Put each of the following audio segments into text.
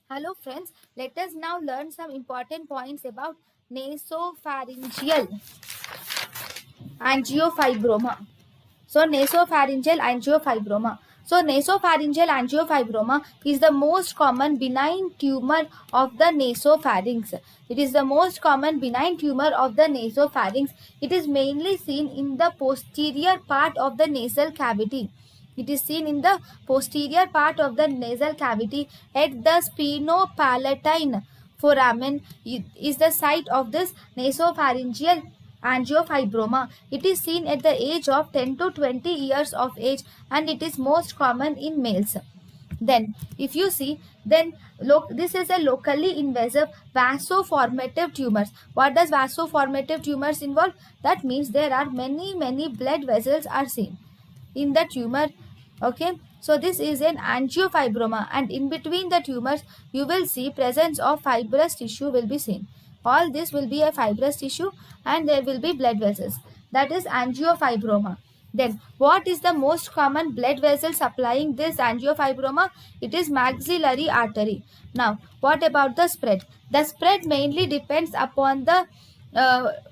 Hello friends, let us now learn some important points about nasopharyngeal angiofibroma. Nasopharyngeal angiofibroma. Nasopharyngeal angiofibroma is the most common benign tumor of the nasopharynx. It is the most common benign tumor of the nasopharynx. It is mainly seen in the posterior part of the nasal cavity. It is seen in the posterior part of the nasal cavity at the sphenopalatine foramen is the site of this nasopharyngeal angiofibroma. It is seen at the age of 10 to 20 years of age and it is most common in males. Then if you see, then look, this is a locally invasive vasoformative tumors. What does vasoformative tumors involve? That means there are many blood vessels are seen in the tumor. Okay, so this is an angiofibroma, and in between the tumors you will see presence of fibrous tissue will be seen. All this will be a fibrous tissue and there will be blood vessels. That is angiofibroma. Then what is the most common blood vessel supplying this angiofibroma? It is maxillary artery. Now what about the spread? The spread mainly depends upon the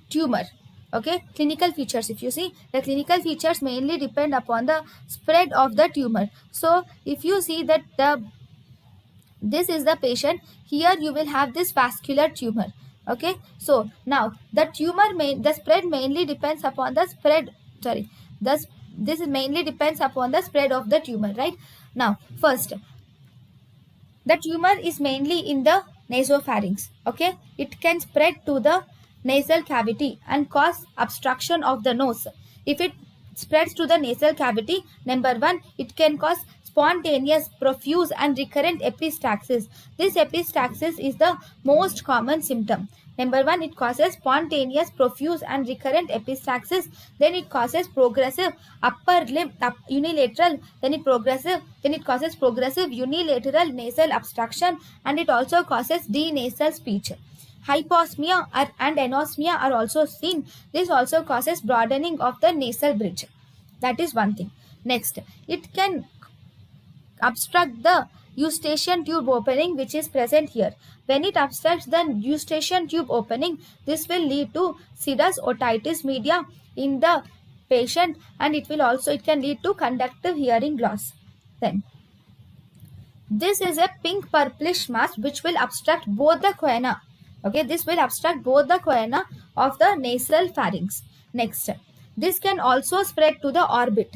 tumor. Okay, clinical features. If you see, the clinical features mainly depend upon the spread of the tumor. So if you see that this is the patient, here you will have this vascular tumor. Okay, so now the spread mainly depends upon the spread. Sorry, this mainly depends upon the spread of the tumor, right? Now first, the tumor is mainly in the nasopharynx. Okay, it can spread to the nasal cavity and cause obstruction of the nose. If it spreads to the nasal cavity, number one, it can cause spontaneous, profuse and recurrent epistaxis. This epistaxis is the most common symptom. Number one, it causes spontaneous, profuse and recurrent epistaxis. Then it causes progressive upper limb unilateral. Then it causes progressive unilateral nasal obstruction, and it also causes denasal speech. Hyposmia and anosmia are also seen. This also causes broadening of the nasal bridge. That is one thing. Next, it can obstruct the eustachian tube opening, which is present here. When it obstructs the eustachian tube opening, this will lead to serous otitis media in the patient, and it can lead to conductive hearing loss. Then this is a pink purplish mass which will obstruct both the choana. Okay, this will obstruct both the choana of the nasal pharynx. Next, this can also spread to the orbit.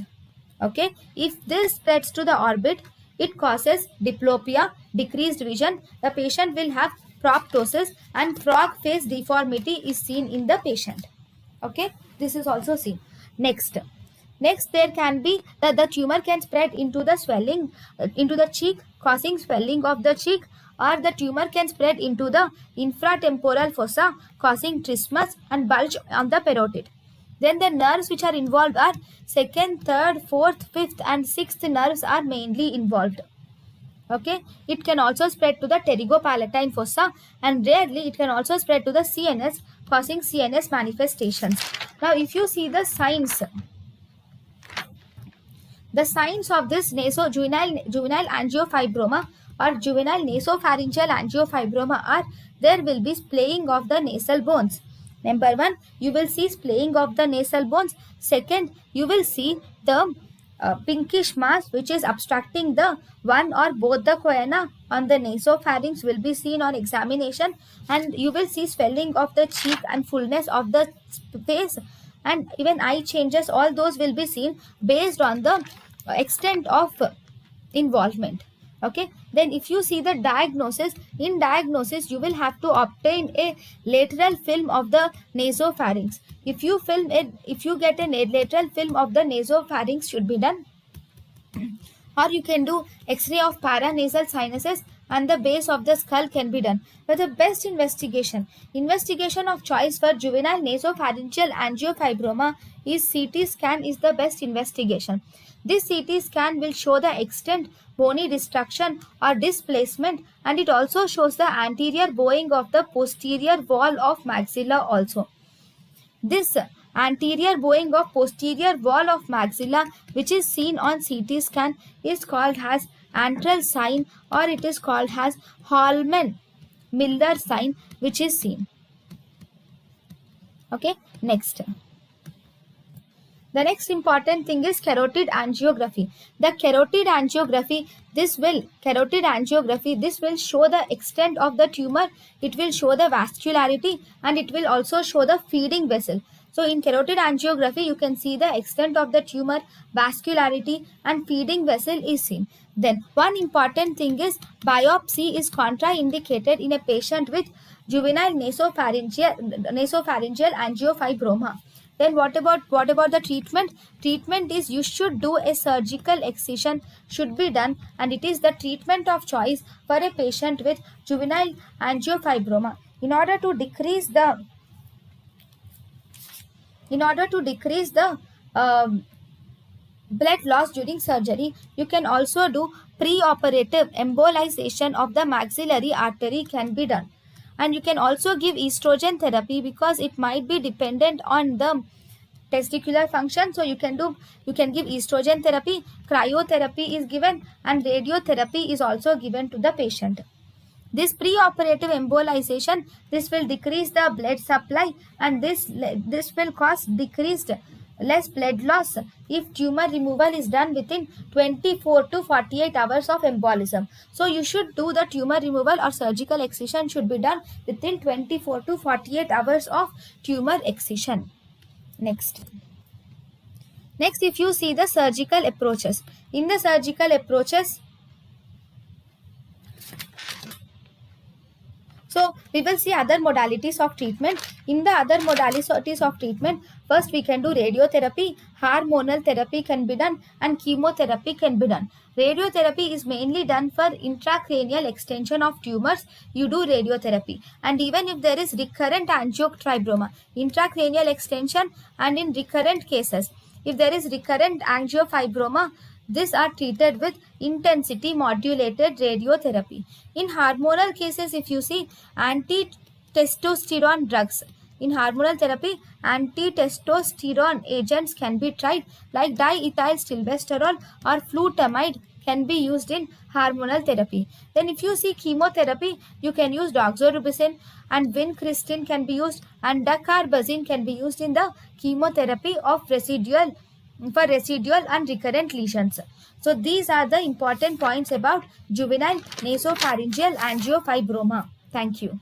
Okay, if this spreads to the orbit, it causes diplopia, decreased vision. The patient will have proptosis and frog face deformity is seen in the patient. Okay, this is also seen. Next, there can be the tumor can spread into the swelling into the cheek, causing swelling of the cheek, or the tumor can spread into the infratemporal fossa, causing trismus and bulge on the parotid. Then the nerves which are involved are second, third, fourth, fifth and sixth nerves are mainly involved. Okay, it can also spread to the pterygopalatine fossa, and rarely it can also spread to the CNS, causing CNS manifestations. Now if you see the signs of this juvenile angiofibroma or juvenile nasopharyngeal angiofibroma are, there will be splaying of the nasal bones. Number one, you will see splaying of the nasal bones. Second, you will see the pinkish mass which is obstructing the one or both the choana on the nasopharynx will be seen on examination, and you will see swelling of the cheek and fullness of the face, and even eye changes. All those will be seen based on the extent of involvement. Okay, then if you see the diagnosis, in diagnosis you will have to obtain a lateral film of the nasopharynx. If you get a lateral film of the nasopharynx should be done, or you can do x-ray of paranasal sinuses and the base of the skull can be done. But the best investigation of choice for juvenile nasopharyngeal angiofibroma is CT scan is the best investigation. This CT scan will show the extent bony destruction or displacement, and it also shows the anterior bowing of the posterior wall of maxilla also. This anterior bowing of posterior wall of maxilla, which is seen on CT scan, is called as antral sign, or it is called as Halman-Miller sign, which is seen. Okay, next. The next important thing is carotid angiography. The carotid angiography, this will show the extent of the tumor, it will show the vascularity, and it will also show the feeding vessel. So in carotid angiography, you can see the extent of the tumor, vascularity, and feeding vessel is seen. Then one important thing is biopsy is contraindicated in a patient with juvenile nasopharyngeal angiofibroma. Then what about the treatment? Treatment is you should do a surgical excision should be done, and it is the treatment of choice for a patient with juvenile angiofibroma. In order to decrease the blood loss during surgery, you can also do pre-operative embolization of the maxillary artery can be done. And you can also give estrogen therapy because it might be dependent on the testicular function. So you can give estrogen therapy, cryotherapy is given, and radiotherapy is also given to the patient. This pre-operative embolization, this will decrease the blood supply, and this will cause less blood loss if tumor removal is done within 24 to 48 hours of embolism. So you should do the tumor removal or surgical excision should be done within 24 to 48 hours of tumor excision. Next, if you see the surgical approaches, in the surgical approaches, so we will see other modalities of treatment. In the other modalities of treatment, first we can do radiotherapy, hormonal therapy can be done, and chemotherapy can be done. Radiotherapy is mainly done for intracranial extension of tumors. You do radiotherapy, and even if there is recurrent angiofibroma, intracranial extension, and in recurrent cases, if there is recurrent angiofibroma, these are treated with intensity modulated radiotherapy. In hormonal cases, if you see anti-testosterone drugs, in hormonal therapy, anti-testosterone agents can be tried, like diethylstilbestrol or flutamide can be used in hormonal therapy. Then if you see chemotherapy, you can use doxorubicin, and vincristine can be used, and dacarbazine can be used in the chemotherapy of residual and recurrent lesions. So these are the important points about juvenile nasopharyngeal angiofibroma. Thank you.